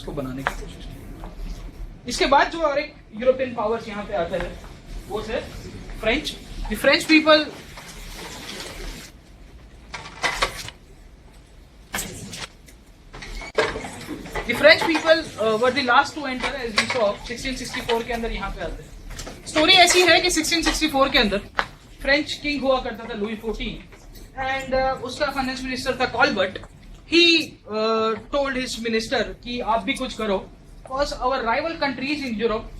उसको बनाने की कोशिश की। इसके बाद जो और एक यूरोपियन पावर्स यहाँ पे आता है वो है French. The French people were the last to enter as we saw 1664 के अंदर यहाँ पे आते हैं। स्टोरी ऐसी है कि 1664 के अंदर फ्रेंच किंग हुआ करता था लुई 14 एंड उसका फाइनेंस मिनिस्टर था Colbert. He told his minister कि आप भी कुछ करो because our rival countries in Europe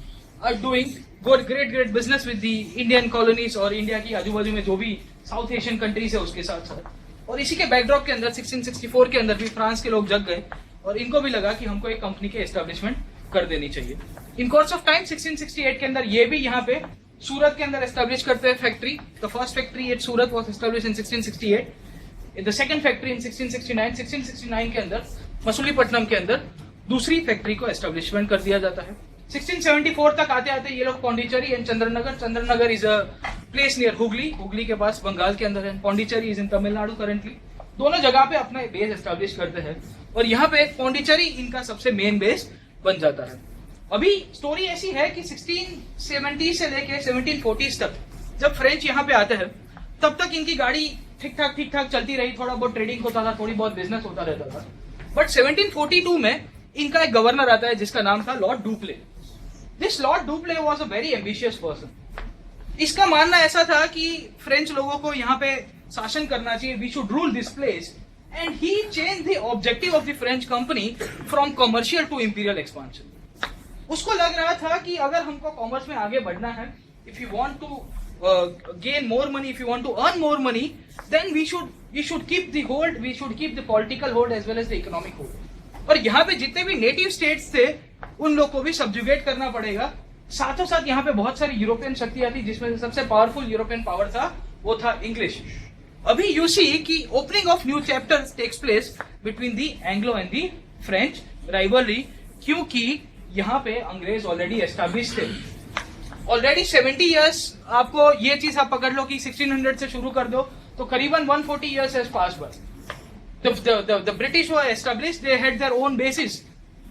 are doing great business with the Indian colonies और इंडिया की आजू बाजू में जो भी साउथ एशियन कंट्रीज है उसके साथ साथ। और इसी के बैकड्रॉप के अंदर 1664 के अंदर भी फ्रांस के लोग जग गए और इनको भी लगा कि हमको एक कंपनी के एस्टेब्लिशमेंट कर देनी चाहिए। इन कोर्स ऑफ टाइम 1668 के अंदर ये भी यहाँ पे सूरत के अंदर एस्टेब्लिश करते हैं factory. The first factory eight Surat was establish in 1668। The second factory in 1669। 1669 के अंदर मसूलीपट्टनम के अंदर दूसरी फैक्ट्री को एस्टेब्लिशमेंट कर दिया जाता है। 1674 तक आते आते ये लोग Pondicherry and Chandernagore. Chandernagore is a place near Hooghly, Hooghly के पास बंगाल के अंदर है। Pondicherry is in Tamil Nadu currently. दोनों जगह पे अपना बेस एस्टेब्लिश करते हैं और यहाँ पे पौंडीचेरी इनका सबसे मेन बेस बन जाता है। अभी स्टोरी ऐसी है कि 1670 से लेके 1740 तक जब फ्रेंच यहाँ पे आते हैं तब तक इनकी गाड़ी ठीक ठाक चलती रही। थोड़ा बहुत ट्रेडिंग होता था, थोड़ी बहुत बिजनेस होता रहता था। बट 1742 में इनका एक गवर्नर आता है जिसका नाम था Lord Dupleix. This Lord Dupleix was a very ambitious person. इसका मानना ऐसा था कि फ्रेंच लोगों को यहाँ पे शासन करना चाहिए, we should rule this place and he change the objective of the French company from commercial to imperial expansion. उसको लग रहा था कि अगर हमको कॉमर्स में आगे बढ़ना है, if you want to gain more money, if you want to earn more money, then we should keep the hold, we should keep the political hold as well as the economic hold. और यहाँ पे जितने भी native states थे उन लोग को भी सब्जुगेट करना पड़ेगा। साथों साथ यहाँ पे बहुत सारी यूरोपियन शक्तियां थी जिसमें से सबसे पावरफुल यूरोपियन पावर था वो था इंग्लिश। अभी यू सी कि opening of new chapter takes place between the Anglo and the French rivalry, क्योंकि यहाँ पे अंग्रेज ऑलरेडी एस्टैब्लिश थे। ऑलरेडी 70 इयर्स, आपको ये चीज आप पकड़ लो कि 1600 से शुरू कर दो तो करीबन 140 years has passed by. The British were established, they had their own bases,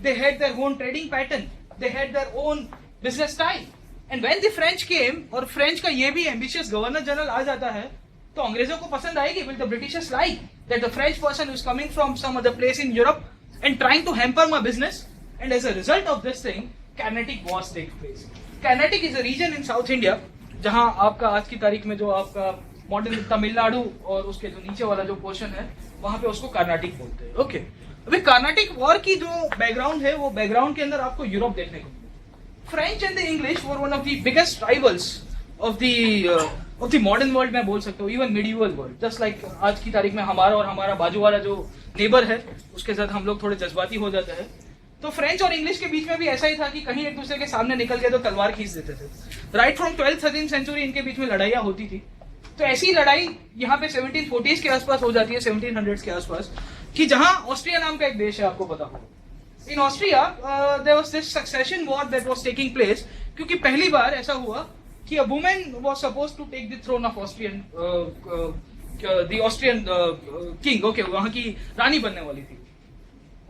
they had their own trading pattern, they had their own business style. And when the French came, और फ्रेंच का ये भी ambitious governor general आ जाता है तो अंग्रेजों को पसंद आएगी। Will the Britishers like that the French person is coming from some other place in Europe and trying to hamper my business? And as a result of this thing, Carnatic Wars take place. Carnatic is a region in South India, जहां आपका आज की तारीख में जो आपका modern Tamil Nadu और उसके जो नीचे वाला जो पोर्शन है वहां पे उसको कर्नाटिक बोलते हैं। ओके, अभी कर्नाटिक वॉर की जो बैकग्राउंड है वो बैकग्राउंड के अंदर आपको यूरोप देखने को मिलेगा। French and the English were one of the biggest rivals of the modern world, मैं बोल सकता हूँ, even medieval world. Just like आज की तारीख में हमारा और हमारा बाजू वाला जो नेबर है उसके साथ हम लोग थोड़े जज्बाती हो जाते हैं। तो फ्रेंच और इंग्लिश के बीच में भी ऐसा ही था कि कहीं एक दूसरे के सामने निकल गए तो तलवार खींच देते थे। राइट फ्रॉम 12th-13th सेंचुरी इनके बीच में लड़ाइयाँ होती थी। तो ऐसी लड़ाई यहाँ पे 1740s के आसपास हो जाती है, 1700s के आसपास, कि जहां ऑस्ट्रिया नाम का एक देश है, आपको पता होगा। In Austria there was this succession war that was taking place, क्योंकि पहली बार ऐसा हुआ कि a woman was supposed to take the throne of Austrian, the Austrian king. Okay, वहां की रानी बनने वाली थी।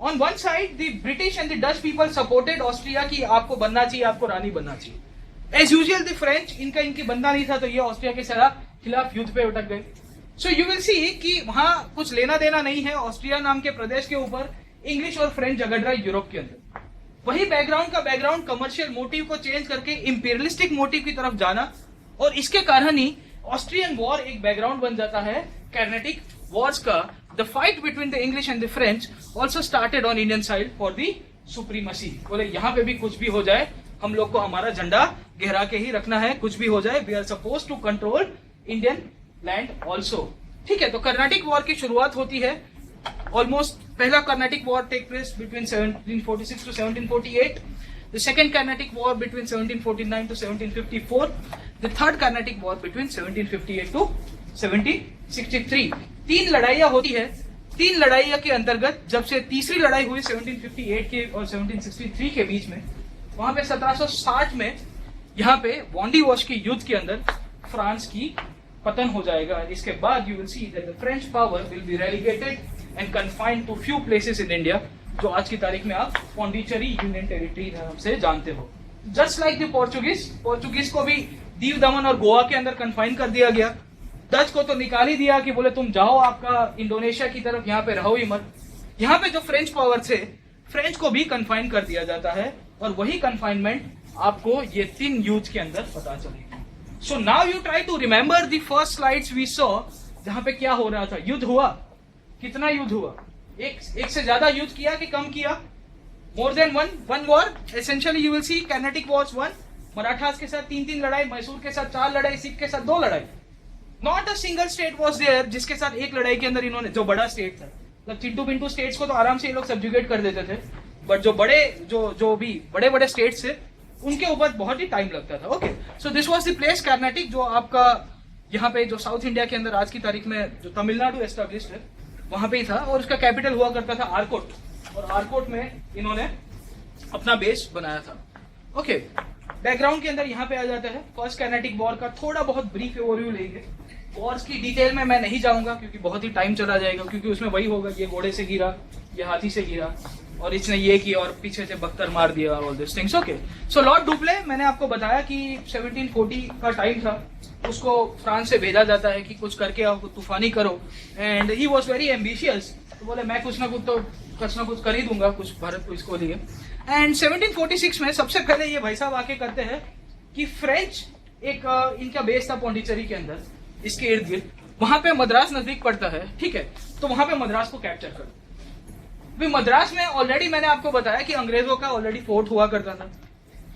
On one side the British and the Dutch people supported Austria कि आपको बनना चाहिए, आपको रानी बनना चाहिए। एज यूजुअल द फ्रेंच, इनकी बनना नहीं था तो ये ऑस्ट्रिया के खिलाफ युद्ध पे उठक गए। सो यू विल सी कि वहां कुछ लेना देना नहीं है ऑस्ट्रिया नाम के प्रदेश के ऊपर। इंग्लिश और फ्रेंच झगड़ रहा है यूरोप के अंदर। वही बैकग्राउंड कमर्शियल मोटिव को चेंज करके इंपीरियलिस्टिक मोटिव की तरफ जाना, और इसके कारण ही ऑस्ट्रियन वॉर एक बैकग्राउंड बन जाता है कार्नेटिक वॉर्स का। The fight between the English and the French also started on Indian side for the supremacy. बोले यहाँ पे भी कुछ भी हो जाए, हम लोग को हमारा झंडा गहरा के ही रखना है, कुछ भी हो जाए, we are suppose to control Indian land also. ठीक है, तो कर्नाटिक वॉर की शुरुआत होती है। ऑलमोस्ट पहला Carnatic war take place between 1746 to 1748, the second Carnatic war between 1749 to 1754, the third Carnatic war between 1758 to 1763। 3 लड़ाइयां होती है। 3 लड़ाइयां के अंतर्गत जब से तीसरी लड़ाई हुई 1758 के और 1763 के बीच में, वहां पे 1760 में यहाँ पे वॉन्डी वॉश की युद्ध के अंदर फ्रांस की पतन हो जाएगा। इसके बाद you will see that the French power will be relegated and confined to few places in India जो आज की तारीख में आप पौंडीचेरी यूनियन टेरिटरी नाम से जानते हो। जस्ट लाइक द पोर्चुगीज को भी दीव दमन और गोवा के अंदर कन्फाइन कर दिया गया। डच को तो निकाल ही दिया कि बोले तुम जाओ आपका इंडोनेशिया की तरफ, यहाँ पे रहो ही मत। यहाँ पे जो फ्रेंच पावर थे, फ्रेंच को भी कन्फाइन कर दिया जाता है, और वही कन्फाइनमेंट आपको ये 3 युद्ध के अंदर पता चलेगी। So now you try to remember the first slides we saw, जहां पे क्या हो रहा था। युद्ध हुआ, कितना युद्ध हुआ? एक से ज्यादा युद्ध किया कि कम किया? More than one war. Essentially you will C kinetic Wars 1, Marathas के साथ 3 लड़ाई, मैसूर के साथ 4 लड़ाई, सिख के साथ 2 लड़ाई। Not a single state was there जिसके साथ एक लड़ाई के अंदर इन्होंने, जो बड़ा स्टेट था, मतलब चिंटू पिंटू स्टेट्स को तो आराम से ये लोग सब्जुगेट कर देते थे, बट जो भी बड़े स्टेट्स थे उनके ऊपर बहुत ही टाइम लगता था। Okay, so this was the place Carnatic, जो आपका यहाँ पे जो साउथ इंडिया के अंदर आज की तारीख में जो तमिलनाडु एस्टेब्लिश्ड है वहां पे ही था, और उसका कैपिटल हुआ करता था आरकोट, और आरकोट में इन्होंने अपना बेस बनाया था। ओके, बैकग्राउंड के अंदर यहाँ पे आ जाता है फर्स्ट कर्नाटिक वॉर का थोड़ा बहुत ब्रीफ ओवरव्यू लेंगे। वॉर्स की डिटेल में मैं नहीं जाऊंगा क्योंकि बहुत ही टाइम चला जाएगा, क्योंकि उसमें वही होगा, ये घोड़े से गिरा, ये हाथी से गिरा, और इसने ये किया और पीछे से बख्तर मार दिया, all this things. Okay, so Lord Dupleix, मैंने आपको बताया कि 1740 का टाइम था, उसको फ्रांस से भेजा जाता है कि कुछ करके आओ, कुछ तूफानी करो, and he was very ambitious. तो बोले मैं कुछ ना कुछ कर ही दूंगा कुछ भारत को इसको लिए। एंड 1746 में सबसे पहले ये भाई साहब आके करते हैं कि फ्रेंच एक इनका बेस था पौंडीचेरी के अंदर, इसके इर्द गिर्द, वहां पे मद्रास नजदीक पड़ता है, ठीक है, तो वहां पे मद्रास को कैप्चर कर। भी मद्रास में ऑलरेडी मैंने आपको बताया कि अंग्रेजों का ऑलरेडी फोर्ट हुआ करता था,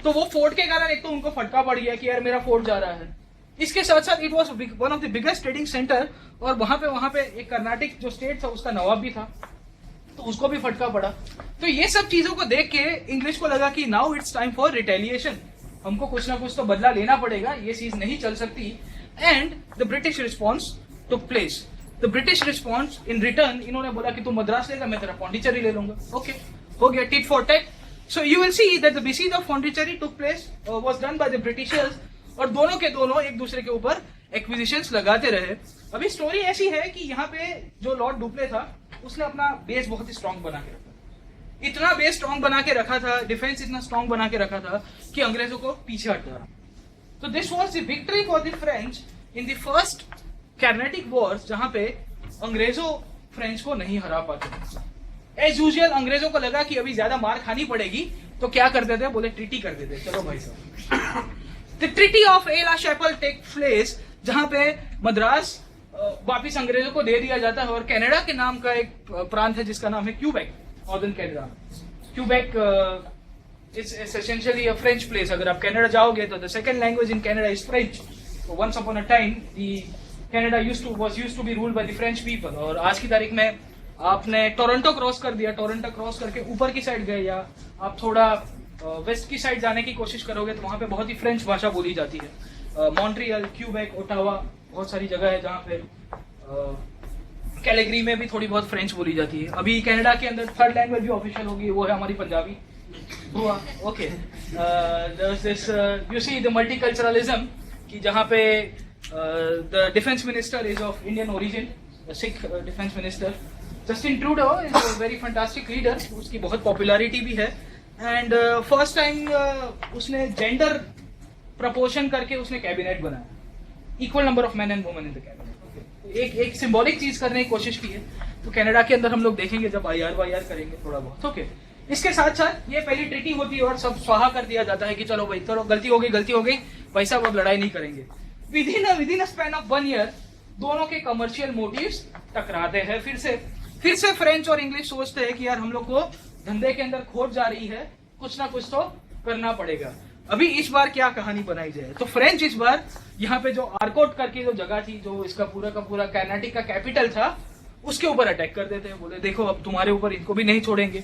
तो वो फोर्ट के कारण एक तो उनको फटका पड़ गया कि यार मेरा फोर्ट जा रहा है। इसके साथ साथ it was one of the biggest trading centre, और वहां पे एक कर्नाटक जो स्टेट था उसका नवाब भी था, तो उसको भी फटका पड़ा। तो ये सब चीजों को देख के इंग्लिश को लगा कि now it's time for retaliation, हमको कुछ ना कुछ तो बदला लेना पड़ेगा, ये चीज नहीं चल सकती। And the British response took place. The British response in return, इन्होंने बोला कि तुम मद्रास लेगा, मैं तेरा पौंडीचेरी ले लूंगा। ओके, हो गया tit for tat. So you will see that the buses of Pondicherry took place was done by the Britishers, और दोनों के दोनों एक दूसरे के ऊपर एक्विजिशंस लगाते रहे। अभी स्टोरी ऐसी है कि यहाँ पे जो लॉर्ड डुप्ले था उसने अपना बेस बहुत ही स्ट्रांग बना के रखा, इतना बेस स्ट्रांग बना के रखा था, डिफेंस इतना स्ट्रांग बना के रखा था कि अंग्रेजों को पीछे हट रहा। तो this was the victory for the French in the first Carnatic Wars, जहां पे अंग्रेजों फ्रेंच को नहीं हरा पाते। एज यूजुअल अंग्रेजों को लगा कि अभी ज्यादा मार खानी पड़ेगी, तो क्या करते थे, बोले ट्रीटी कर देते, चलो भाई साहब। द ट्रीटी ऑफ एला शैपल टेक प्लेस, जहां पे मद्रास वापिस अंग्रेजों को दे दिया जाता है, और कनाडा के नाम का एक प्रांत है जिसका नाम है Quebec, northern Canada. Quebec is essentially a French place. अगर आप कनाडा जाओगे तो the second language in Canada is French. Once upon a time Canada was used to be ruled by the French people, और आज की तारीख में आपने टोरंटो क्रॉस कर दिया, टोरंटो क्रॉस करके ऊपर की साइड गए, या आप थोड़ा वेस्ट की साइड जाने की कोशिश करोगे तो वहां पे बहुत ही फ्रेंच भाषा बोली जाती है। मॉन्ट्रियल, क्यूबेक, ओटावा, बहुत सारी जगह है जहाँ पे कैलेगरी में भी थोड़ी बहुत फ्रेंच बोली जाती है। अभी कनाडा के अंदर थर्ड लैंग्वेज भी ऑफिशियल होगी, वो है हमारी Punjabi. Okay, you see the multiculturalism, कि जहाँ पे the defense minister is of Indian origin, the Sikh defense minister. Justin Trudeau is a very fantastic leader, उसकी बहुत popularity भी है, and first time उसने gender proportion करके उसने cabinet बनाया, equal number of men and women in the cabinet. Okay. एक symbolic चीज करने की कोशिश की है, तो कनाडा के अंदर हम लोग देखेंगे जब IR करेंगे थोड़ा बहुत। ओके, इसके साथ साथ ये पहली ट्रीटी होती है और सब स्वाहा कर दिया जाता है कि चलो भाई, चलो गलती हो गई भाई साहब, अब लड़ाई नहीं करेंगे। Within a span of 1 year दोनों के कमर्शियल मोटिव्स टकराते हैं। फिर से फ्रेंच और इंग्लिश सोचते हैं कि यार हम लोग को धंधे के अंदर खोट जा रही है, कुछ ना कुछ तो करना पड़ेगा। अभी इस बार क्या कहानी बनाई जाए, तो फ्रेंच इस बार यहाँ पे जो आरकोट करके जो जगह थी, जो इसका पूरा का पूरा कर्नाटक का कैपिटल था, उसके ऊपर अटैक कर देते हैं। बोले देखो अब तुम्हारे ऊपर इनको भी नहीं छोड़ेंगे।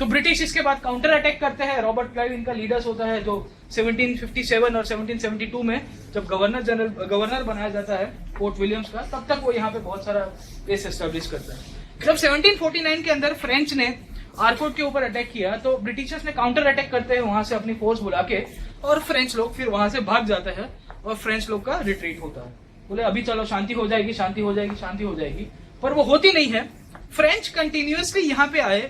तो ब्रिटिश इसके बाद काउंटर अटैक करते हैं। रॉबर्ट क्लाइव इनका लीडर्स होता है, जो 1757 और 1772 में जब गवर्नर बनाया जाता है फोर्ट विलियम्स का, तब तक वो यहाँ पे बहुत सारा बेस एस्टेब्लिश करता है। जब 1749 के अंदर फ्रेंच ने आरकोट के ऊपर अटैक किया, तो ब्रिटिशर्स ने काउंटर अटैक करते हैं वहां से अपनी फोर्स बुला के, और फ्रेंच लोग फिर वहां से भाग जाते हैं और फ्रेंच लोग का रिट्रीट होता है। बोले अभी चलो शांति हो जाएगी, पर वो होती नहीं है। फ्रेंच कंटिन्यूअसली यहाँ पे आए,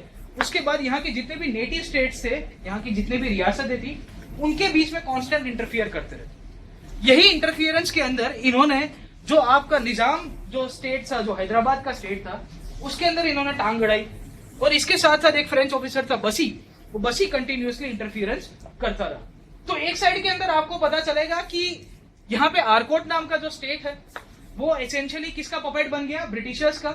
उसके बाद यहाँ के जितने भी नेटिव स्टेट्स थे, यहाँ की जितने भी रियासतें थी, उनके बीच में कांस्टेंट इंटरफियर करते रहे। यही इंटरफियरेंस के अंदर इन्होंने जो आपका निजाम जो स्टेट था, जो हैदराबाद का स्टेट था, उसके अंदर इन्होंने टांग अड़ाई। और इसके साथ साथ एक फ्रेंच ऑफिसर था बसी, वो बसी कंटिन्यूअसली इंटरफियरेंस करता रहा। तो एक साइड के अंदर आपको पता चलेगा कि यहाँ पे आरकोट नाम का जो स्टेट है वो एसेंशियली किसका पपेट बन गया, ब्रिटिशर्स का।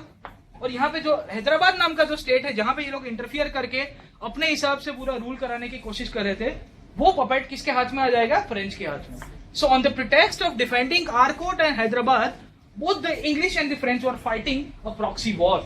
और यहाँ पे जो हैदराबाद नाम का जो स्टेट है, जहां पे ये लोग इंटरफियर करके अपने हिसाब से पूरा रूल कराने की कोशिश कर रहे थे, वो पपेट किसके हाथ में आ जाएगा, फ्रेंच के हाथ में। So on the pretext of defending Arcot and Hyderabad, both the English and the French were fighting a proxy war.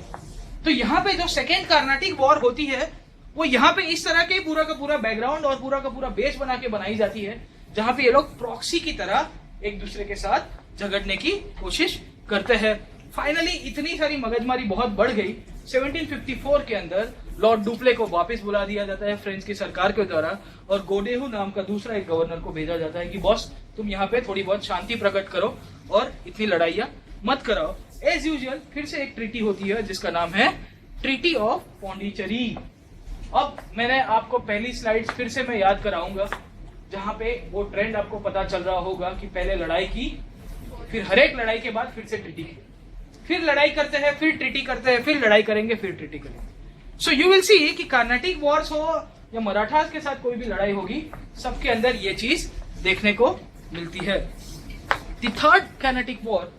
तो यहाँ पे जो सेकेंड कार्नाटिक वॉर होती है वो यहाँ पे इस तरह के पूरा का पूरा बैकग्राउंड और पूरा का पूरा बेस बना के बनाई जाती है, जहां पे ये लोग प्रॉक्सी की तरह एक दूसरे के साथ झगड़ने की कोशिश करते हैं। फाइनली इतनी सारी मगजमारी बहुत बढ़ गई, 1754 के अंदर लॉर्ड डुप्ले को वापस बुला दिया जाता है फ्रेंच की सरकार के द्वारा, और गोडेहू नाम का दूसरा एक गवर्नर को भेजा जाता है कि बॉस तुम यहाँ पे थोड़ी बहुत शांति प्रकट करो और इतनी लड़ाइयां मत कराओ। एज यूजुअल फिर से एक ट्रीटी होती है जिसका नाम है ट्रीटी ऑफ पौंडीचेरी। अब मैंने आपको पहली स्लाइड फिर से मैं याद कराऊंगा, जहां पे वो ट्रेंड आपको पता चल रहा होगा कि पहले लड़ाई की, फिर हर एक लड़ाई के बाद फिर से ट्रीटी की, फिर लड़ाई करते हैं, फिर ट्रीटी करते हैं, फिर लड़ाई करेंगे, फिर ट्रीटी करेंगे। सो यू विल सी कि कार्नाटिक वॉर्स हो या मराठास के साथ कोई भी लड़ाई होगी, सबके अंदर ये चीज देखने को मिलती है। द थर्ड कार्नाटिक वॉर,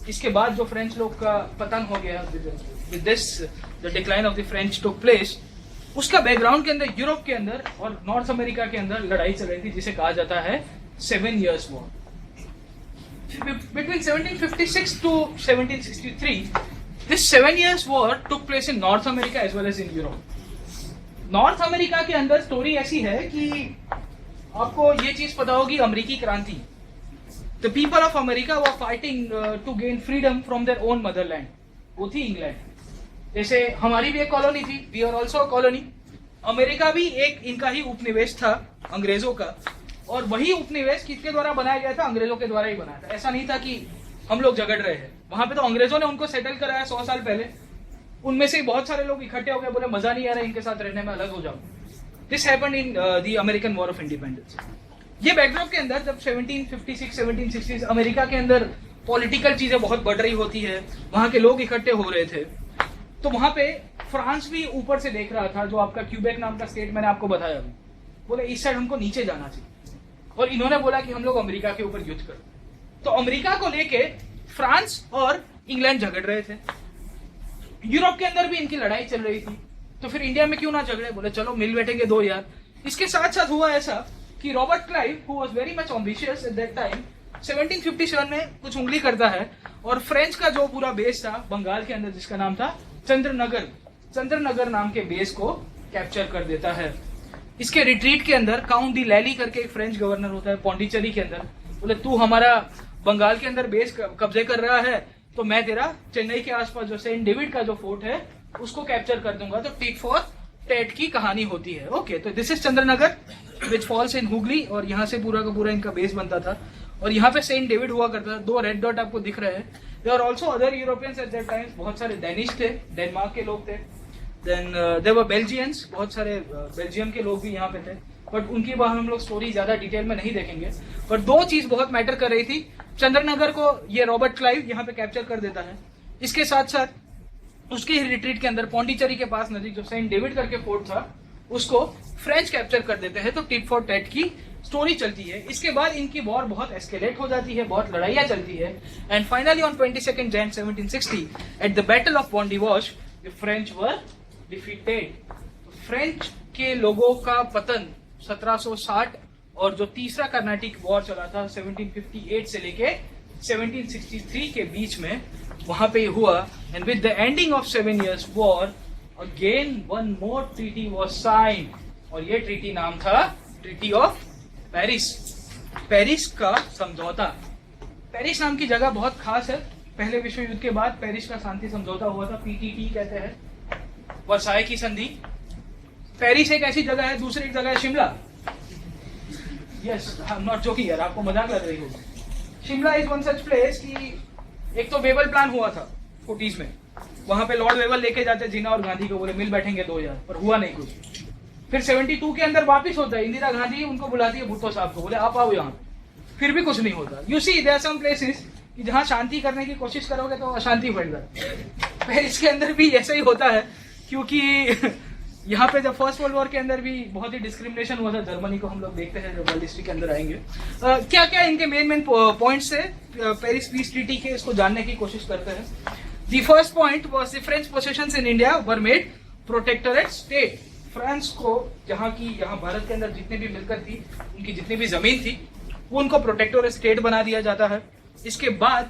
इसके बाद जो फ्रेंच लोग का पतन हो गया, with this the decline of the French took place, उसका बैकग्राउंड के अंदर यूरोप के अंदर और नॉर्थ अमेरिका के अंदर लड़ाई चल रही थी जिसे कहा जाता है 7 Years' War। Between 1756 to 1763, this 7 Years' War took place in North America as well as in Europe। North America के अंदर स्टोरी ऐसी है कि आपको ये चीज पता होगी, अमेरिकी क्रांति, the people of America were fighting to gain freedom from their own motherland, वो थी इंग्लैंड। जैसे हमारी भी एक कॉलोनी थी, we are also a colony. America भी एक इनका ही उपनिवेश था अंग्रेजों का, और वही उपनिवेश किसके द्वारा बनाया गया था, अंग्रेजों के द्वारा ही बनाया था। ऐसा नहीं था कि हम लोग झगड़ रहे हैं, वहां पे तो अंग्रेजों ने उनको सेटल कराया 100 साल पहले। उनमें से बहुत सारे लोग इकट्ठे हो गए, बोले मजा नहीं आ रहा इनके साथ रहने में, अलग हो जाओ। This happened in the American war of independence. ये बैकड्रॉप के अंदर जब 1756 1760 अमेरिका के अंदर पॉलिटिकल चीजें बहुत बढ़ रही होती है, वहां के लोग इकट्ठे हो रहे थे, तो वहां पे फ्रांस भी ऊपर से देख रहा था, जो आपका क्यूबेक नाम का स्टेट मैंने आपको बताया, बोले इस साइड हमको नीचे जाना चाहिए, और इन्होंने बोला कि हम लोग अमेरिका के ऊपर युद्ध करें। तो अमेरिका को लेके फ्रांस और इंग्लैंड झगड़ रहे थे, यूरोप के अंदर भी इनकी लड़ाई चल रही थी, तो फिर इंडिया में क्यों ना झगड़े, बोले चलो मिल बैठेंगे दो यार। इसके साथ साथ हुआ ऐसा कि Robert Clive, who was very much ambitious eight that time, 1757 में कुछ उंगली करता है और फ्रेंच का जो पूरा बेस था बंगाल के अंदर, जिसका नाम था चंद्रनगर नाम के बेस को कैप्चर कर देता है। इसके रिट्रीट के अंदर काउंट डी लैली करके एक फ्रेंच गवर्नर होता है पौंडीचेरी के अंदर, बोले तू हमारा बंगाल के अंदर बेस कब्जे कर रहा है तो मैं तेरा चेन्नई के आसपास जो सेंट डेविड का जो फोर्ट है उसको कैप्चर कर दूंगा। तो टिट फॉर टैट की कहानी होती है। ओके, तो this is Chandernagore which falls in Hooghly, और यहाँ से पूरा का पूरा इनका बेस बनता था, और यहाँ पे सेंट डेविड हुआ करता था। 2 रेड डॉट आपको दिख रहे हैं। There are also other Europeans at that time, बहुत सारे डेनिश थे, डेनमार्क के लोग थे, देन देयर वर बेल्जियंस, बहुत सारे बेल्जियम के लोग भी यहाँ पे थे, बट उनकी बाहर हम लोग स्टोरी ज्यादा डिटेल में नहीं देखेंगे। पर 2 चीज बहुत मैटर कर रही थी, चंद्रनगर को ये रॉबर्ट क्लाइव यहाँ पे कैप्चर कर देता है, इसके साथ साथ उसके रिट्रीट के अंदर पौंडीचेरी के पास नजदीक जो सेंट डेविड करके फोर्ट था उसको फ्रेंच कैप्चर कर देते हैं। तो टिट फॉर टैट की स्टोरी चलती है। इसके बाद इनकी वॉर बहुत एस्केलेट हो जाती है, बहुत लड़ाइयां चलती है, and finally on 22 Jan 1760 at the battle of Wandiwash the French were defeated. French के लोगों का पतन 1760, और जो तीसरा कर्नाटिक वॉर चला था 1758 से लेके 1763 के बीच में, वहां पे हुआ। And with the ending of 7 Years' War again one more treaty was signed, और ये ट्रीटी नाम था ट्रीटी ऑफ पेरिस, पेरिस का समझौता। पेरिस नाम की जगह बहुत खास है। पहले विश्व युद्ध के बाद पेरिस का शांति समझौता हुआ था, पीटीटी कहते हैं, वर्साय की संधि। पेरिस एक ऐसी जगह है, दूसरी एक जगह है Shimla. Yes, I am not joking यार, आपको मजाक लग रही होगी। Shimla is one such place कि एक तो वेबल प्लान हुआ था 40s में, वहां पे लॉर्ड वेवल लेके जाते जिन्ना और गांधी को, बोले मिल बैठेंगे 2000, पर हुआ नहीं कुछ। फिर 72 के अंदर वापिस होता है, इंदिरा गांधी उनको बुलाती है भुट्टो साहब को, बोले आप आओ यहाँ, फिर भी कुछ नहीं होता। You see there are some places कि जहाँ शांति करने की कोशिश करोगे तो अशांति बढ़ जाती है। पेरिस के अंदर भी ऐसा ही होता है, क्योंकि यहाँ पे जब फर्स्ट वर्ल्ड वॉर के अंदर भी बहुत ही डिस्क्रिमिनेशन हुआ था जर्मनी को, हम लोग देखते हैं जब वर्ल्ड हिस्ट्री के अंदर आएंगे। क्या क्या इनके मेन पॉइंट्स है पेरिस पीस ट्रीटी के, इसको जानने की कोशिश करते हैं। The first point was the French possessions in India were made protectorate state. France को यहाँ भारत के अंदर जितनी भी मिलकत थी, उनकी जितनी भी जमीन थी, वो उनको प्रोटेक्टोरेट स्टेट बना दिया जाता है। इसके बाद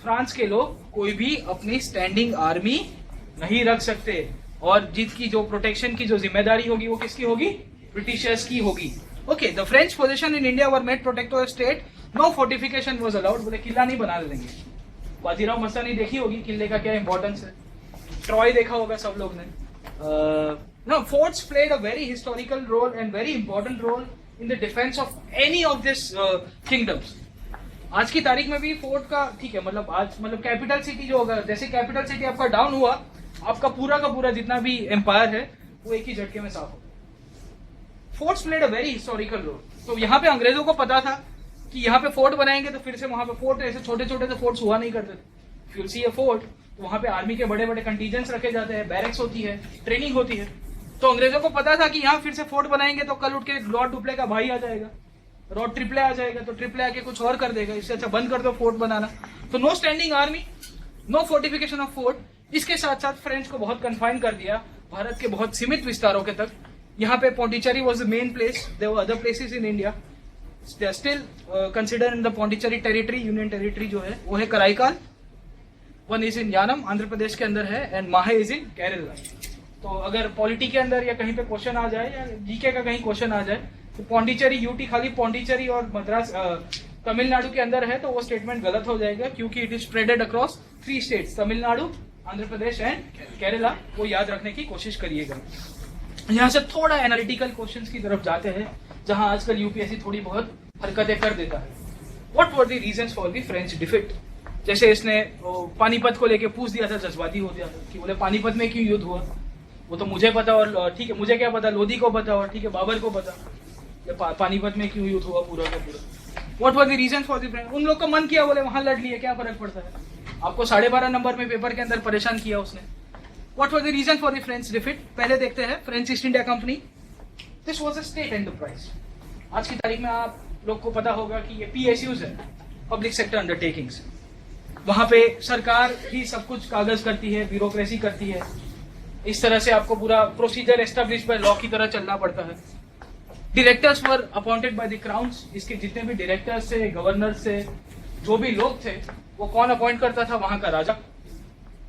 फ्रांस के लोग कोई भी अपनी स्टैंडिंग आर्मी नहीं रख सकते, और जिसकी जो प्रोटेक्शन की जो जिम्मेदारी होगी वो किसकी होगी? ब्रिटिशर्स की होगी। Okay, the French position in India were made protectorate state, no fortification was allowed. बोले किला नहीं बना देंगे। बाजीराव मस्तानी देखी होगी किले का क्या इंपॉर्टेंस है, ट्रॉय देखा होगा सब लोग ने। No, forts played a very historical role and very important role in the defence of any of this kingdoms. आज की तारीख में भी फोर्ट का ठीक है, मतलब कैपिटल सिटी जो होगा, जैसे कैपिटल सिटी आपका डाउन हुआ, आपका पूरा का पूरा जितना भी एम्पायर है वो एक ही झटके में साफ हो गया। Forts played a very historical role. तो यहाँ पे अंग्रेजों को पता था कि यहाँ पे फोर्ट बनाएंगे तो फिर से वहां पे फोर्ट, ऐसे छोटे छोटे तो फोर्ट्स हुआ नहीं करते थे। फिर सी ए फोर्ट, तो वहां पे आर्मी के बड़े बड़े कंटीजेंट्स रखे जाते हैं, बैरक्स होती है, ट्रेनिंग होती है। तो अंग्रेजों को पता था कि यहाँ फिर से फोर्ट बनाएंगे तो कल उठ के लॉर्ड डुप्ले का भाई आ जाएगा, लॉर्ड ट्रिपले आ जाएगा, तो ट्रिपले आके कुछ और कर देगा, इससे अच्छा बंद कर दो फोर्ट बनाना। तो no standing army, no fortification of fort. इसके साथ साथ फ्रेंच को बहुत कन्फाइन कर दिया भारत के बहुत सीमित विस्तारों के तक। यहाँ पे Pondicherry was the main place, there were other places in India, they are still consider in the Pondicherry territory, union territory जो है वो है Karaikal, one is in Yanam Andhra Pradesh के अंदर है, एंड माहे इज इन केरला। तो अगर पॉलिटी के अंदर या कहीं पे क्वेश्चन आ जाए या जीके का कहीं क्वेश्चन आ जाए तो पौंडीचेरी यूटी खाली पौंडीचेरी और मद्रास तमिलनाडु के अंदर है, तो वो स्टेटमेंट गलत हो जाएगा, क्योंकि it is spreaded across 3 states, Tamil Nadu, Andhra Pradesh and Kerala. वो याद रखने की कोशिश करिएगा। यहाँ से थोड़ा एनालिटिकल क्वेश्चंस की तरफ जाते हैं, जहां आजकल यूपीएससी थोड़ी बहुत हरकतें कर देता है। What were the reasons for the French defeat? जैसे इसने पानीपत को लेके पूछ दिया था, जज्बाती हो गया था कि बोले पानीपत में क्यों युद्ध हुआ, वो तो मुझे पता, और ठीक है मुझे क्या पता, लोधी को पता, और ठीक है बाबर को पता, पानीपत में क्यों युद्ध हुआ पूरा का पूरा। What were the reason for the French? उन लोग का मन किया, बोले वहां लड़ लिए, क्या फर्क पड़ता है, आपको 12.5 नंबर में पेपर के अंदर परेशान किया उसने। What were the reason for the French defeat? पहले देखते हैं French East India company. This was a state enterprise. आज की तारीख में आप लोग को पता होगा कि ये पीएसयूज है, पब्लिक सेक्टर अंडरटेकिंग्स। वहां पे सरकार ही सब कुछ कागज करती है, ब्यूरोक्रेसी करती है, इस तरह से आपको पूरा प्रोसीजर एस्टेब्लिश बाय लॉ की तरह चलना पड़ता है। Directors were appointed by the crowns. इसके जितने भी डायरेक्टर्स थे, गवर्नर्स थे, जो भी लोग थे, वो कौन अपॉइंट करता था? वहां का राजा।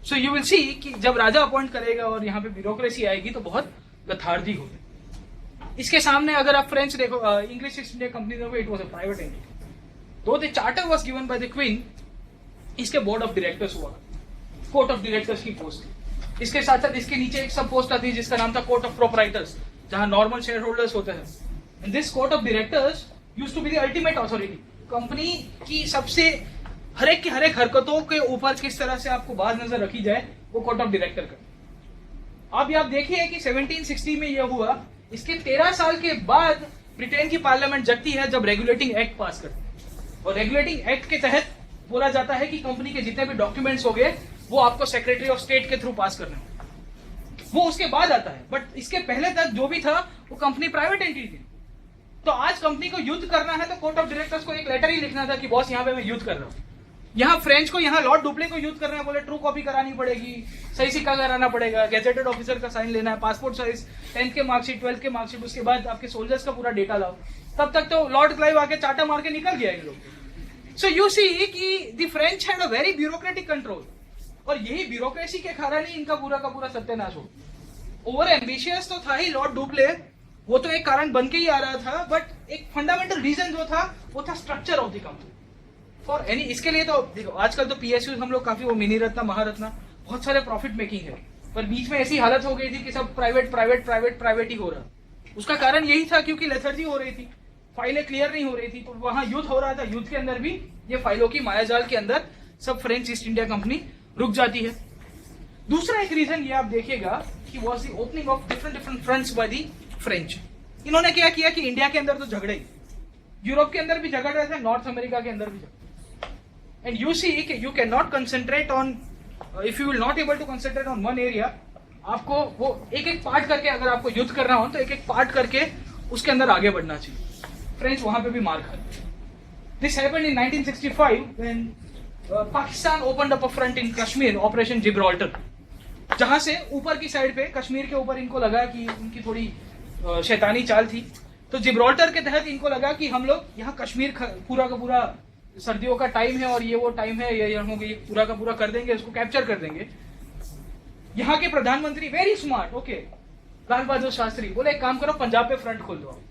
सो यू विल सी कि जब राजा अपॉइंट करेगा और यहाँ पे ब्यूरोक्रेसी आएगी तो बहुत गथार्जी होगी। इसके सामने अगर आप फ्रेंच देखो, इंग्लिश ईस्ट इंडिया कंपनी देखो, it was a private entity. तो the charter was given by the queen. इसके बोर्ड ऑफ डायरेक्टर्स हुआ, कोर्ट ऑफ डायरेक्टर्स की पोस्ट थी। इसके साथ साथ इसके नीचे एक सब पोस्ट आती है जिसका नाम था कोर्ट ऑफ प्रोप्राइटर्स, जहां नॉर्मल शेयर होल्डर्स होते हैं। And this court of directors used to be the ultimate authority. Company की सबसे हर एक हरकतों के ऊपर किस तरह से आपको बाज नजर रखी जाए, वो कोर्ट ऑफ डायरेक्टर का। अब आप देखिए कि 1760 में यह हुआ। इसके 13 साल के बाद ब्रिटेन की पार्लियामेंट जगती है जब रेगुलेटिंग एक्ट पास करती है, और रेगुलेटिंग एक्ट के तहत बोला जाता है कि कंपनी के जितने भी डॉक्यूमेंट्स हो गए वो आपको सेक्रेटरी ऑफ स्टेट के थ्रू पास करना है। वो उसके बाद आता है, बट इसके पहले तक जो भी था वो कंपनी प्राइवेट एंटिटी थी। तो आज कंपनी को युद्ध करना है तो कोर्ट ऑफ डायरेक्टर्स को एक लेटर ही लिखना था कि बॉस यहाँ पे मैं युद्ध कर रहा हूँ। यहाँ फ्रेंच को यहाँ लॉर्ड डुप्ले को युद्ध करना है, बोले ट्रू कॉपी करानी पड़ेगी, सही सिक्का कराना पड़ेगा, गेजेटेड ऑफिसर का साइन लेना है, पासपोर्ट साइज, 10th के मार्कशीट, 12th के मार्कशीट, उसके बाद आपके सोल्जर्स का पूरा डेटा लाओ। तब तक तो लॉर्ड क्लाइव आके चाटा मार के निकल गया इन लोग। सो यू सी कि the French had a very bureaucratic control, और यही ब्यूरोक्रेसी के कारण ही इनका पूरा का पूरा सत्यानाश हो। ओवर एम्बिशियस तो था ही लॉर्ड डुप्ले, वो तो एक कारण बन के ही आ रहा था, बट एक फंडामेंटल रीजन जो था वो था structure of the company for any. इसके लिए तो देखो आजकल तो पीएसयू हम लोग काफी, वो मिनी रत्ना, महारत्ना, बहुत सारे प्रॉफिट मेकिंग है, पर बीच में ऐसी हालत हो गई थी कि सब प्राइवेट ही हो रहा। उसका कारण यही था क्योंकि लेथर्जी हो रही थी, फाइलें क्लियर नहीं हो रही थी, तो वहां युद्ध हो रहा था। युद्ध के अंदर भी ये फाइलों की मायाजाल के अंदर सब फ्रेंच ईस्ट इंडिया कंपनी रुक जाती है। दूसरा एक रीजन ये आप देखिएगा कि was the opening of different fronts by the French. इन्होंने क्या किया कि इंडिया के अंदर तो झगड़े ही, यूरोप के अंदर भी झगड़ रहे थे, नॉर्थ अमेरिका के अंदर भी झगड़। एंड यू सी कि you can not concentrate on, if you will not able to concentrate on one area, आपको वो एक एक पार्ट करके, अगर आपको युद्ध करना हो तो एक एक पार्ट करके उसके अंदर आगे बढ़ना चाहिए। फ्रेंच वहां पे भी मार खाए। This happened in 1965 when Pakistan opened up a front in Kashmir, operation Gibraltar, जहां से ऊपर की साइड पे कश्मीर के ऊपर इनको लगा कि उनकी थोड़ी शैतानी चाल थी, तो जिब्राल्टर के तहत इनको लगा कि हम लोग यहाँ कश्मीर पूरा का पूरा, सर्दियों का टाइम है और ये वो टाइम है, ये हम ये पूरा का पूरा कर देंगे, इसको कैप्चर कर देंगे। यहाँ के प्रधानमंत्री very smart, okay, Lal Bahadur Shastri बोले एक काम करो, पंजाब पे फ्रंट खोल दो।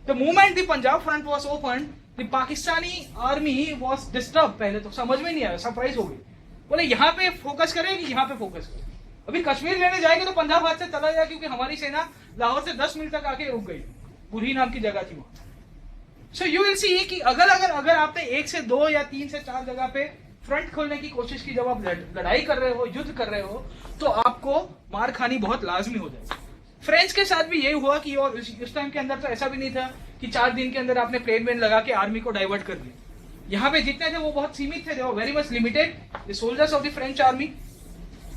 The moment the Punjab front was open, the Pakistani army was disturb. पहले तो समझ में नहीं आया, सरप्राइज हो गई, बोले यहाँ पे फोकस करें कि यहाँ पे फोकस करें। अभी कश्मीर लेने जाएंगे तो पंजाब हाथ से चला जाएगा, क्योंकि हमारी सेना लाहौर से 10 मील तक आके रुक गई, बुरही नाम की जगह थी वहां। सो यू विल सी कि अगर आपने 1 से 2 या 3 से 4 जगह पे फ्रंट खोलने की कोशिश की, जब आप लड़ाई कर रहे हो, युद्ध कर रहे हो, तो आपको मार खानी बहुत लाजमी हो जाए। फ्रेंच के साथ भी यही हुआ कि, और उस टाइम के अंदर तो ऐसा भी नहीं था कि 4 दिन के अंदर आपने प्लेन वेन लगा के आर्मी को डाइवर्ट कर दिया। यहाँ पे जितने थे वो बहुत सीमित थे, very much limited, the soldiers of the French army.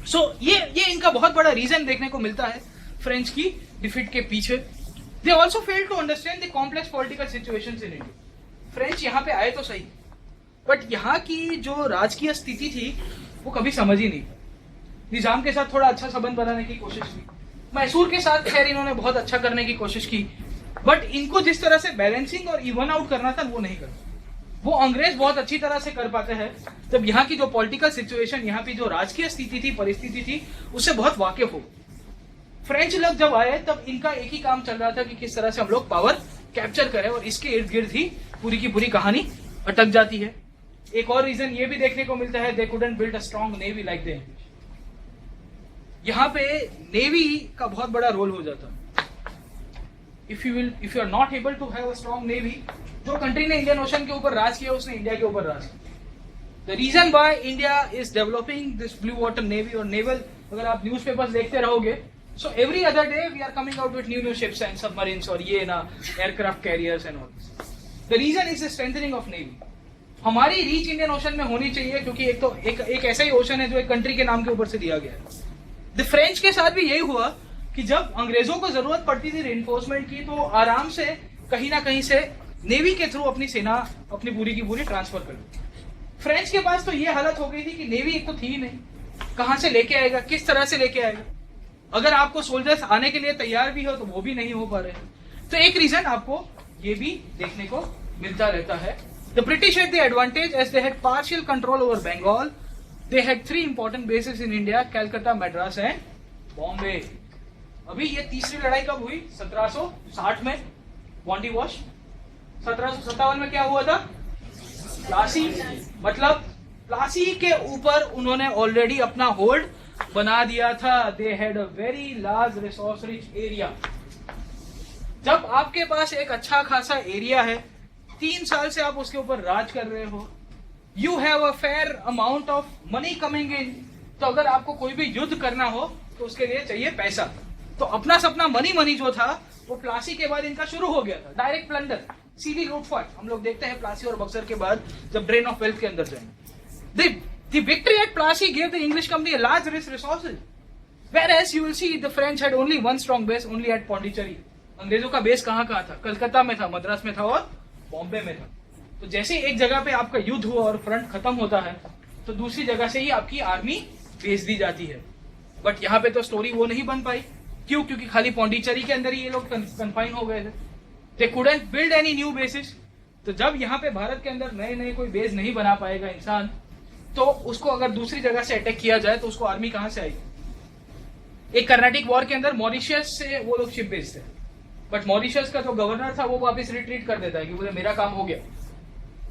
So ये इनका बहुत बड़ा रीजन देखने को मिलता है फ्रेंच की डिफीट के पीछे। They also fail to understand the complex political situations in India. French यहाँ पे आए तो सही, बट यहाँ की जो राजकीय स्थिति थी वो कभी समझ ही नहीं। निजाम के साथ थोड़ा अच्छा संबंध बनाने की कोशिश की, मैसूर के साथ खैर इन्होंने बहुत अच्छा करने की कोशिश की, बट इनको जिस तरह से बैलेंसिंग और इवन आउट करना था वो नहीं करना। वो अंग्रेज बहुत अच्छी तरह से कर पाते हैं, जब यहाँ की जो पॉलिटिकल सिचुएशन, यहाँ की जो राजकीय स्थिति थी, परिस्थिति थी, उससे बहुत वाकिफ हो। फ्रेंच लोग जब आए तब इनका एक ही काम चल रहा था कि किस तरह से हम लोग पावर कैप्चर करें, और इसके इर्द गिर्द ही पूरी की पूरी कहानी अटक जाती है। एक और रीजन ये भी देखने को मिलता है, they couldn't build a strong navy like the English. यहाँ पे नेवी का बहुत बड़ा रोल हो जाता है। If you are not able to have a strong navy, जो कंट्री ने इंडियन ओशन के ऊपर राज किया उसने इंडिया के ऊपर राज किया। The reason why India is developing this blue water navy और नेवल, अगर आप न्यूज़पेपर्स देखते रहोगे, so every other day we are coming out with new ships and submarines और ये ना aircraft carriers and all this. The reason is the strengthening of navy. हमारी reach Indian ocean में होनी चाहिए, क्योंकि एक ऐसा ही ओशन है जो एक कंट्री के नाम के ऊपर से दिया गया है। द फ्रेंच के साथ भी यही हुआ कि जब अंग्रेजों को जरूरत पड़ती थी रिइंफोर्समेंट की, तो आराम से कहीं ना कहीं से नेवी के थ्रू अपनी सेना अपनी पूरी की पूरी ट्रांसफर कर दी। फ्रेंच के पास तो ये हालत हो गई थी कि नेवी एक तो थी ही नहीं, कहां से लेके आएगा, किस तरह से लेके आएगा। अगर आपको सोल्जर्स आने के लिए तैयार भी हो तो वो भी नहीं हो पा रहे। तो एक रीजन आपको ये भी देखने को मिलता रहता है। The British had the advantage as they had partial control over Bengal. They had 3 important bases in India, Calcutta, Madras and Bombay. अभी ये तीसरी लड़ाई कब हुई? 1760 में बॉन्डी वॉश। 1757 में क्या हुआ था? प्लासी। मतलब प्लासी के ऊपर उन्होंने ऑलरेडी अपना होल्ड बना दिया था। They had a very large resource rich area. जब आपके पास एक अच्छा खासा एरिया है, 3 साल से आप उसके ऊपर राज कर रहे हो, you have a fair amount of money coming in, तो अगर आपको कोई भी युद्ध करना हो तो उसके लिए चाहिए पैसा। तो अपना सपना मनी जो था वो प्लासी के बाद इनका शुरू हो गया था। डायरेक्ट प्लंडर, सीधी लूटपाट हम लोग देखते हैं प्लासी और बक्सर के बाद जब ड्रेन ऑफ वेल्थ के अंदर जाएंगे। The victory at Plassey gave the English company a large resources, whereas you will see the French had only one strong base, only at Pondicherry. अंग्रेजों का बेस कहाँ था? कलकत्ता में था, मद्रास में था और बॉम्बे में था। तो जैसे एक जगह पे आपका युद्ध हुआ और फ्रंट खत्म होता है, तो दूसरी जगह से ही आपकी आर्मी भेज दी जाती है। बट यहाँ पे तो स्टोरी वो नहीं बन पाई। क्यों? क्योंकि खाली पौंडीचेरी के अंदर ही ये लोग कन्फाइन हो गए थे। They couldn't build any new basis. तो जब यहाँ पे भारत के अंदर नए कोई बेस नहीं बना पाएगा इंसान, तो उसको अगर दूसरी जगह से अटैक किया जाए तो उसको आर्मी कहां से आएगी? एक कर्नाटिक वॉर के अंदर मॉरिशियस से वो लोग शिप भेजते हैं, बट मॉरिशियस का जो गवर्नर था वो वापस रिट्रीट कर देता है कि बोले मेरा काम हो गया,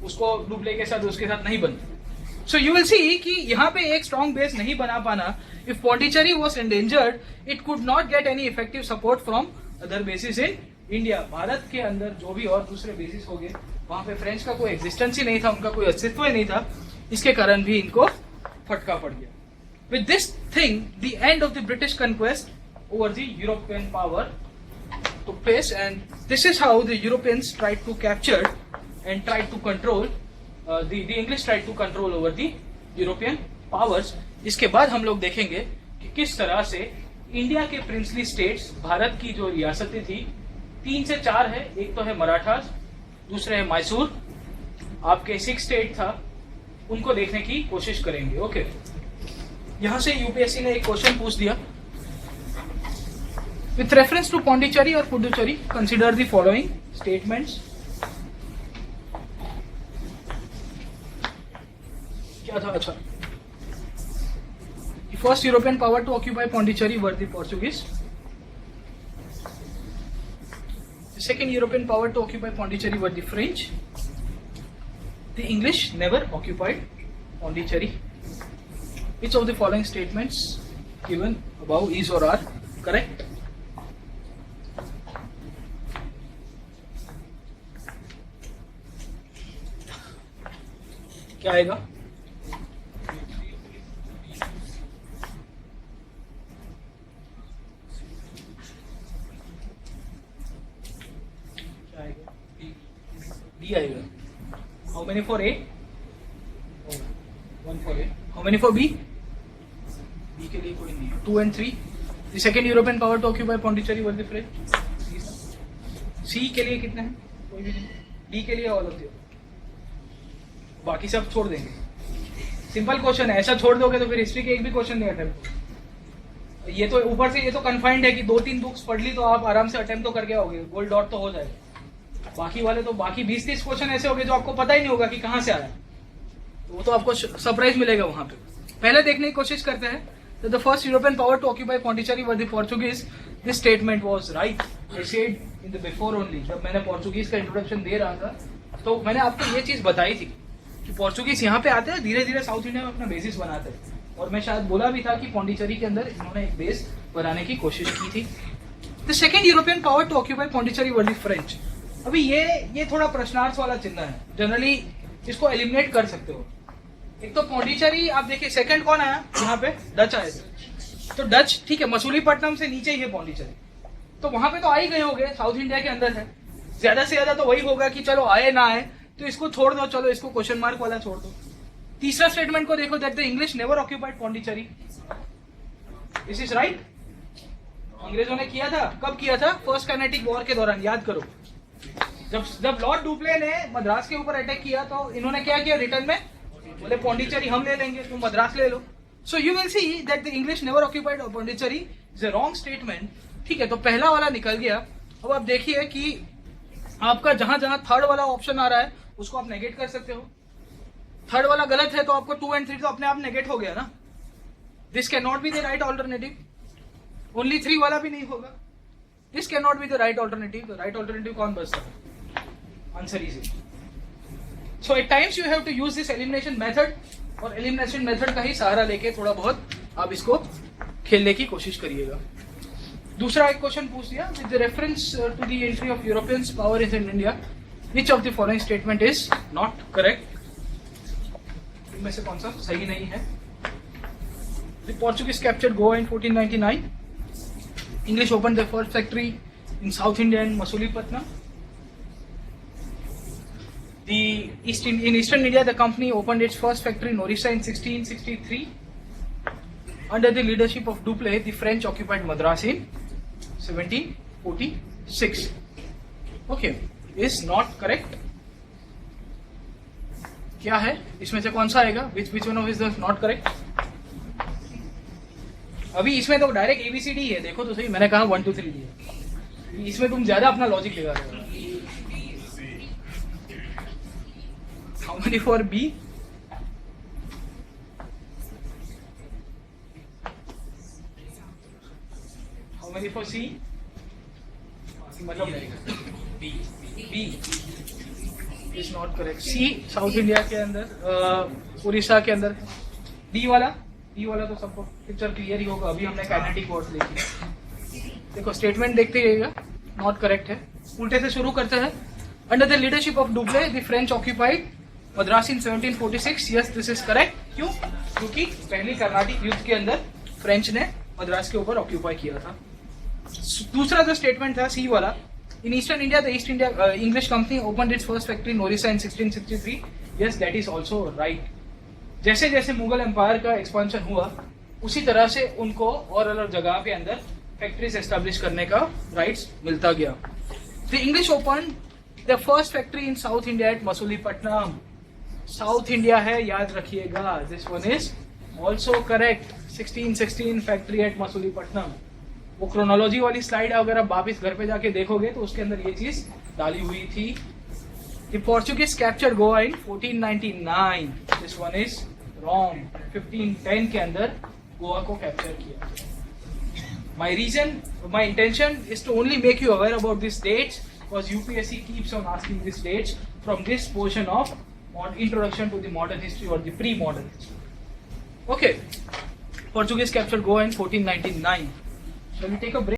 उसको डुप्ले के साथ उसके साथ नहीं बनता। सो यू विल सी कि यहाँ पे एक स्ट्रॉन्ग बेस नहीं बना पाना, if Pondicherry was endangered, it could not get any effective support from other basis in India. Bharat के अंदर जो भी और दूसरे बेसिस हो गए, वहां पे फ्रेंच का कोई एग्जिस्टेंस ही नहीं था, उनका कोई अस्तित्व ही नहीं था। इसके कारण भी इनको फटका पड़ गया। with this thing the end of the British conquest over the European power took place, and this is how the Europeans tried to capture and tried to control the English tried to control over the European powers. इसके बाद हम लोग देखेंगे कि किस तरह से India के प्रिंसली स्टेट्स, भारत की जो रियासतें थी 3 से 4 है, एक तो है मराठास, दूसरे है मैसूर, आपके 6 स्टेट था, उनको देखने की कोशिश करेंगे. ओके, यहां से यूपीएससी ने एक क्वेश्चन पूछ दिया. With reference to Pondicherry or Puducherry, consider the following statements. क्या था? अच्छा, the first European power to occupy Pondicherry were the Portuguese. The second European power to occupy Pondicherry were the French. The English never occupied Pondicherry. Which of the following statements given above is or are correct? क्या आएगा? क्या आएगा? D आएगा. How many for A? 1 for A. How many for B? B के लिए कोई नहीं है. 2 and 3. The second European power to occupy Pondicherry were the French. C के लिए कितने हैं? कोई भी नहीं. D के लिए all of them. बाकी सब छोड़ देंगे. सिंपल क्वेश्चन है, ऐसा छोड़ दोगे तो फिर हिस्ट्री के एक भी क्वेश्चन नहीं अटेम्प्ट. ये तो ऊपर से ये तो कन्फाइंड है कि 2-3 बुक्स पढ़ ली तो आप आराम से अटेम्प्ट तो करके आओगे, गोल्ड डॉट तो हो जाएगा. बाकी वाले तो बाकी 20-30 क्वेश्चन ऐसे होंगे जो आपको पता ही नहीं होगा कि कहाँ से आया, तो वो तो आपको सरप्राइज मिलेगा वहां पे. पहले देखने की कोशिश करते हैं. तो the first European power to occupy Pondicherry were the Portuguese. This statement was right. I said in the before only, जब मैंने पोर्चुगीज का इंट्रोडक्शन दे रहा था तो मैंने आपको ये चीज बताई थी कि पोर्चुगीज यहाँ पे आते हैं, धीरे धीरे साउथ इंडिया में अपना बेसिस बनाते हैं. और मैं शायद बोला भी था कि पौंडीचेरी के अंदर इन्होंने एक बेस बनाने की कोशिश की थी. The second European power to occupy Pondicherry were the French. अभी ये थोड़ा प्रश्नार्थ वाला चिन्ह है, जनरली इसको एलिमिनेट कर सकते हो. एक तो पौंडीचेरी आप देखिए, सेकंड कौन आया यहाँ पे? डच आए. तो डच ठीक है, मसूलीपट्टनम से नीचे ही है पौंडीचेरी, तो वहां पे तो आ ही गए होंगे, साउथ इंडिया के अंदर है. ज्यादा से ज्यादा तो वही होगा कि चलो आए ना आए तो इसको छोड़ दो, चलो इसको क्वेश्चन मार्क वाला छोड़ दो. तीसरा स्टेटमेंट को देखो, that the English never occupied Pondicherry. This is right. अंग्रेजों ने किया था, कब किया था? फर्स्ट कैनेटिक वॉर के दौरान. याद करो, जब लॉर्ड डुप्ले ने मद्रास के ऊपर अटैक किया तो इन्होंने क्या किया? रिटर्न में बोले पौंडीचेरी हम ले लेंगे, तुम मद्रास ले लो. So you will see that the English never occupied Pondicherry is a wrong statement. ठीक है, तो पहला वाला निकल गया. अब आप देखिए कि आपका जहां जहां थर्ड वाला ऑप्शन आ रहा है उसको आप नेगेट कर सकते हो. थर्ड वाला गलत है तो आपको 2 and 3 तो अपने आप नेगेट हो गया ना. This can not be the right alternative. Only 3 वाला भी नहीं होगा. This can not be the right alternative. The right alternative कौन बचता है? Answer is. So at times you have to use this elimination method, और एलिमिनेशन मेथड का ही सहारा लेके थोड़ा बहुत आप इसको खेलने की कोशिश करिएगा. दूसरा एक क्वेश्चन पूछ दिया, with the reference to the entry of Europeans power in India, which of the following statement is not correct? इनमें से कौन सा सही नहीं है? The Portuguese captured Goa in 1499. English opened the first factory in south India in Masulipatnam. In Eastern India, the company opened its first factory in Orissa in 1663. Under the leadership of Dupleix, the French occupied Madras in 1746. Okay, is not correct. क्या है इसमें से कौन सा आएगा? Which one of is the not correct? अभी इसमें तो डायरेक्ट ABCD है, देखो तो सही. मैंने कहा 1 2 3 दिया, इसमें तुम ज्यादा अपना लॉजिक लगा रहे हो. How many for B? How many for C? मतलब B is not correct. C south India के अंदर, उड़ीसा के अंदर. D वाला तो सबको पिक्चर क्लियर ही होगा. अभी हमने कैनेटिक वॉर्स देखी. देखो स्टेटमेंट देखते रहिएगा, नॉट करेक्ट है. उल्टे से शुरू करते हैं. Under the leadership of Dupleix the French occupied Madras in 1746, yes this is correct. क्यों? क्योंकि पहली कर्नाटिक युद्ध के अंदर फ्रेंच ने मद्रास के ऊपर ऑक्यूपाई किया था। दूसरा जो स्टेटमेंट था सी वाला, in eastern India the east India English company open it's first factory in Orissa in 1663, yes that is also right. जैसे जैसे मुगल एम्पायर का एक्सपांशन हुआ उसी तरह से उनको और अलग जगह पे अंदर फैक्ट्रीज एस्टेब्लिश करने का राइट्स मिलता गया। The English open the first factory in south India at Masulipatnam. South India है, याद रखिएगा, this one is also correct. 1616 factory eight Masulipatnam. वो क्रोनोलॉजी वाली स्लाइड अगर आप वापिस घर पे जाके देखोगे तो उसके अंदर ये चीज डाली हुई थी। The Portuguese capture Goa in 1499, this one is wrong. 1510 के अंदर गोवा को कैप्चर किया। My reason, my intention is to only make you aware about these dates because UPSC keeps on asking these dates from this portion of introduction to the modern history or the pre-modern history. Okay, Portuguese captured Goa in 1499. Shall we take a break?